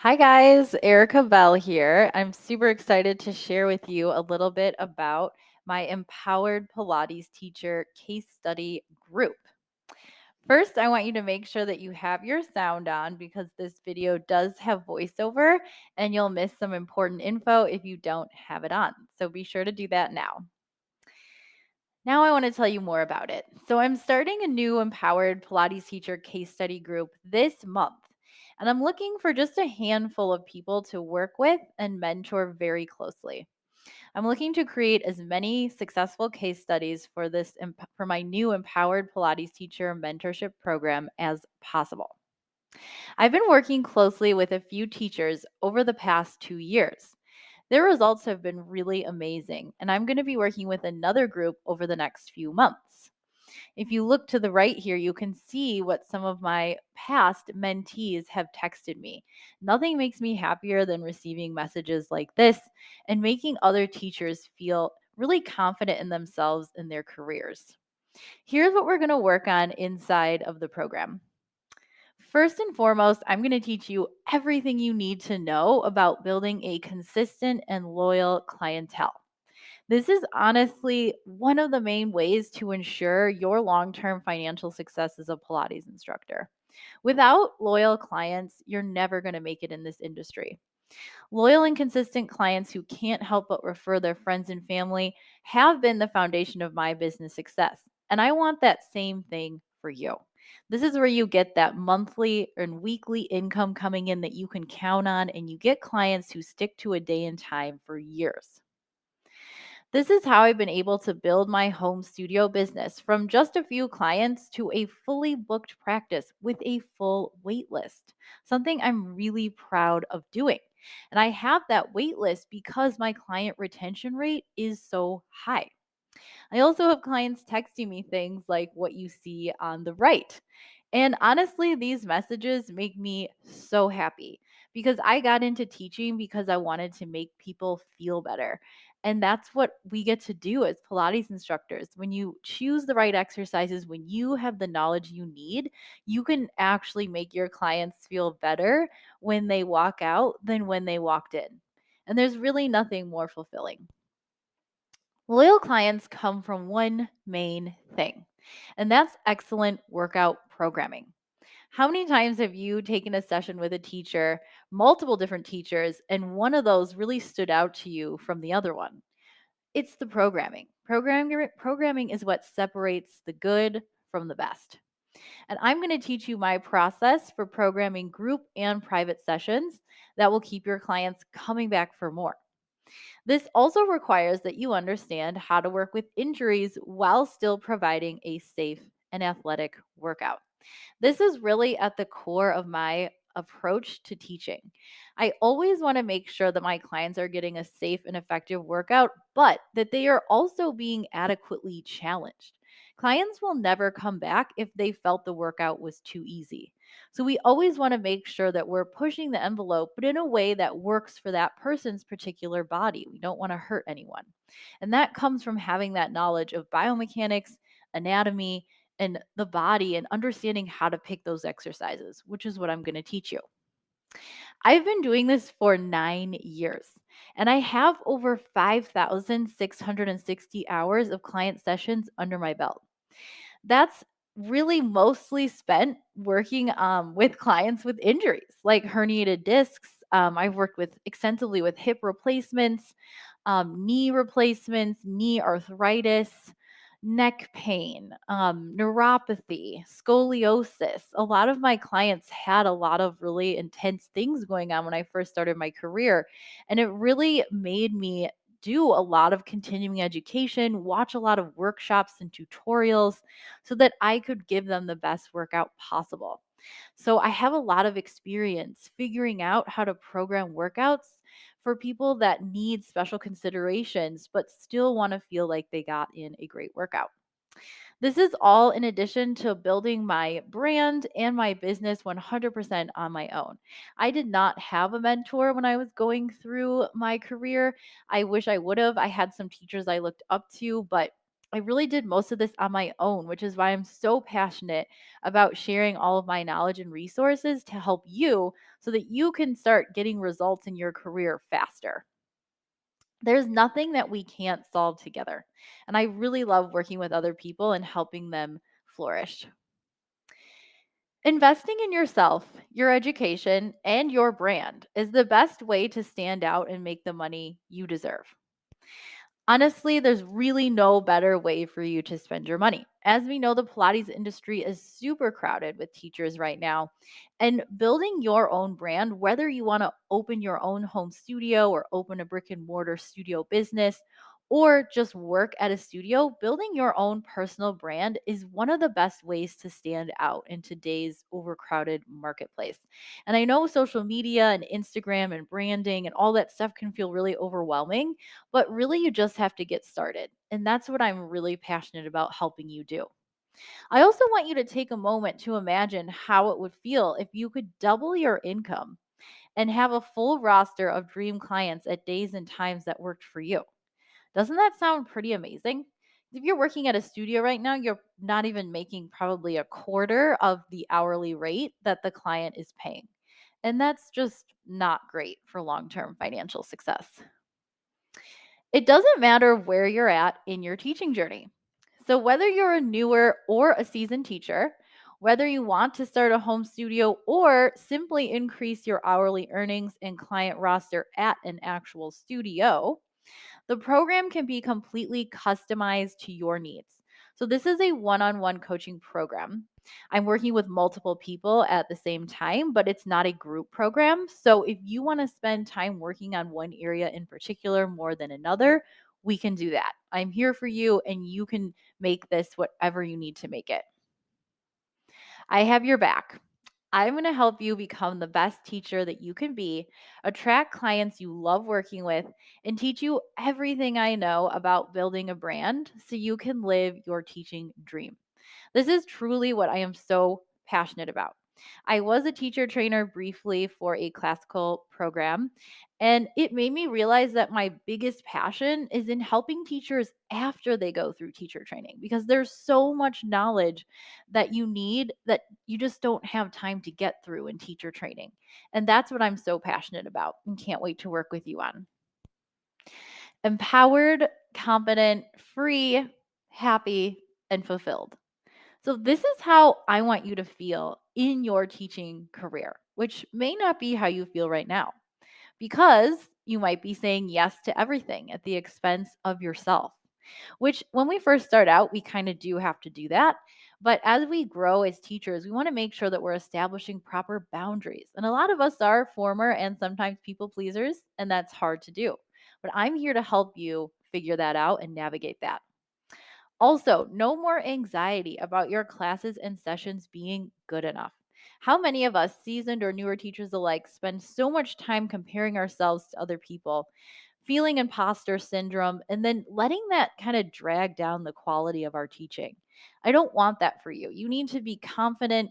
Hi guys, Erica Bell here. I'm super excited to share with you a little bit about my Empowered Pilates Teacher case study group. First, I want you to make sure that you have your sound on because this video does have voiceover and you'll miss some important info if you don't have it on. So be sure to do that now. Now I want to tell you more about it. So I'm starting a new Empowered Pilates Teacher case study group this month. And I'm looking for just a handful of people to work with and mentor very closely. I'm looking to create as many successful case studies for for my new Empowered Pilates Teacher mentorship program as possible. I've been working closely with a few teachers over the past 2 years. Their results have been really amazing, and I'm going to be working with another group over the next few months. If you look to the right here, you can see what some of my past mentees have texted me. Nothing makes me happier than receiving messages like this and making other teachers feel really confident in themselves and their careers. Here's what we're going to work on inside of the program. First and foremost, I'm going to teach you everything you need to know about building a consistent and loyal clientele. This is honestly one of the main ways to ensure your long term financial success as a Pilates instructor. Without loyal clients, you're never going to make it in this industry. Loyal and consistent clients who can't help but refer their friends and family have been the foundation of my business success. And I want that same thing for you. This is where you get that monthly and weekly income coming in that you can count on, and you get clients who stick to a day and time for years. This is how I've been able to build my home studio business from just a few clients to a fully booked practice with a full wait list, something I'm really proud of doing. And I have that wait list because my client retention rate is so high. I also have clients texting me things like what you see on the right. And honestly, these messages make me so happy because I got into teaching because I wanted to make people feel better. And that's what we get to do as Pilates instructors. When you choose the right exercises, when you have the knowledge you need, you can actually make your clients feel better when they walk out than when they walked in. And there's really nothing more fulfilling. Loyal clients come from one main thing, and that's excellent workout programming. How many times have you taken a session with a teacher, multiple different teachers, and one of those really stood out to you from the other one? It's the programming. Programming is what separates the good from the best. And I'm going to teach you my process for programming group and private sessions that will keep your clients coming back for more. This also requires that you understand how to work with injuries while still providing a safe and athletic workout. This is really at the core of my approach to teaching. I always want to make sure that my clients are getting a safe and effective workout, but that they are also being adequately challenged. Clients will never come back if they felt the workout was too easy. So we always want to make sure that we're pushing the envelope, but in a way that works for that person's particular body. We don't want to hurt anyone. And that comes from having that knowledge of biomechanics, anatomy, and the body and understanding how to pick those exercises, which is what I'm going to teach you. I've been doing this for 9 years, and I have over 5,660 hours of client sessions under my belt. That's really mostly spent working with clients with injuries like herniated discs. I've worked with extensively with hip replacements, knee replacements, knee arthritis, neck pain, neuropathy, scoliosis. A lot of my clients had a lot of really intense things going on when I first started my career. And it really made me do a lot of continuing education, watch a lot of workshops and tutorials so that I could give them the best workout possible. So I have a lot of experience figuring out how to program workouts for people that need special considerations but still want to feel like they got in a great workout. This is all in addition to building my brand and my business 100% on my own. I did not have a mentor when I was going through my career. I wish I would have. I had some teachers I looked up to, but I really did most of this on my own, which is why I'm so passionate about sharing all of my knowledge and resources to help you so that you can start getting results in your career faster. There's nothing that we can't solve together. And I really love working with other people and helping them flourish. Investing in yourself, your education, and your brand is the best way to stand out and make the money you deserve. Honestly, there's really no better way for you to spend your money. As we know, the Pilates industry is super crowded with teachers right now. And building your own brand, whether you want to open your own home studio or open a brick and mortar studio business, or just work at a studio, building your own personal brand is one of the best ways to stand out in today's overcrowded marketplace. And I know social media and Instagram and branding and all that stuff can feel really overwhelming, but really, you just have to get started. And that's what I'm really passionate about helping you do. I also want you to take a moment to imagine how it would feel if you could double your income and have a full roster of dream clients at days and times that worked for you. Doesn't that sound pretty amazing? If you're working at a studio right now, you're not even making probably a quarter of the hourly rate that the client is paying. And that's just not great for long term financial success. It doesn't matter where you're at in your teaching journey. So, whether you're a newer or a seasoned teacher, whether you want to start a home studio or simply increase your hourly earnings and client roster at an actual studio, the program can be completely customized to your needs. So, this is a one on one coaching program. I'm working with multiple people at the same time, but it's not a group program. So, if you want to spend time working on one area in particular more than another, we can do that. I'm here for you, and you can make this whatever you need to make it. I have your back. I'm going to help you become the best teacher that you can be, attract clients you love working with, and teach you everything I know about building a brand so you can live your teaching dream. This is truly what I am so passionate about. I was a teacher trainer briefly for a classical program, and it made me realize that my biggest passion is in helping teachers after they go through teacher training because there's so much knowledge that you need that you just don't have time to get through in teacher training. And that's what I'm so passionate about and can't wait to work with you on. Empowered, confident, free, happy, and fulfilled. So, this is how I want you to feel in your teaching career, which may not be how you feel right now because you might be saying yes to everything at the expense of yourself, which when we first start out, we kind of do have to do that. But as we grow as teachers, we want to make sure that we're establishing proper boundaries. And a lot of us are former and sometimes people pleasers, and that's hard to do. But I'm here to help you figure that out and navigate that. Also, no more anxiety about your classes and sessions being good enough. How many of us, seasoned or newer teachers alike, spend so much time comparing ourselves to other people, feeling imposter syndrome, and then letting that kind of drag down the quality of our teaching? I don't want that for you. You need to be confident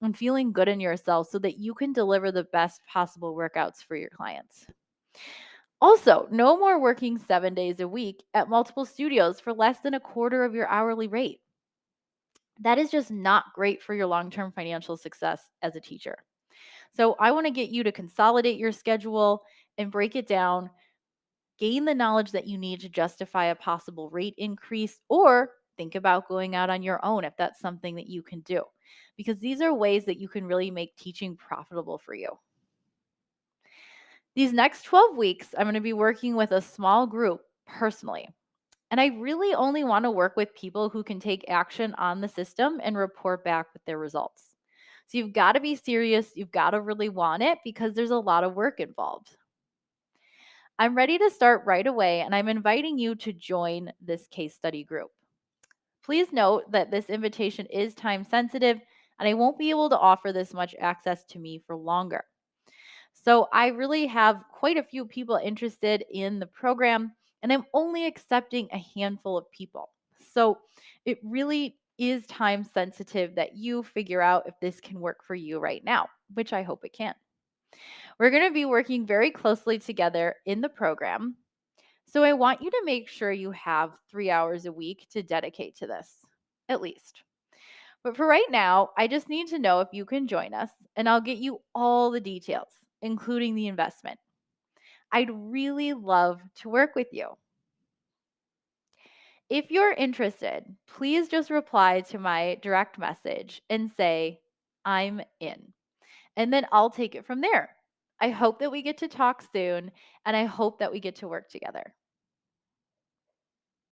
and feeling good in yourself so that you can deliver the best possible workouts for your clients. Also, no more working 7 days a week at multiple studios for less than a quarter of your hourly rate. That is just not great for your long term financial success as a teacher. So, I want to get you to consolidate your schedule and break it down, gain the knowledge that you need to justify a possible rate increase, or think about going out on your own if that's something that you can do. Because these are ways that you can really make teaching profitable for you. These next 12 weeks, I'm going to be working with a small group personally. And I really only want to work with people who can take action on the system and report back with their results. So you've got to be serious. You've got to really want it because there's a lot of work involved. I'm ready to start right away, and I'm inviting you to join this case study group. Please note that this invitation is time sensitive, and I won't be able to offer this much access to me for longer. So I really have quite a few people interested in the program, and I'm only accepting a handful of people. So it really is time sensitive that you figure out if this can work for you right now, which I hope it can. We're going to be working very closely together in the program. So I want you to make sure you have 3 hours a week to dedicate to this, at least. But for right now, I just need to know if you can join us, and I'll get you all the details, including the investment. I'd really love to work with you. If you're interested, please just reply to my direct message and say, I'm in. And then I'll take it from there. I hope that we get to talk soon, and I hope that we get to work together.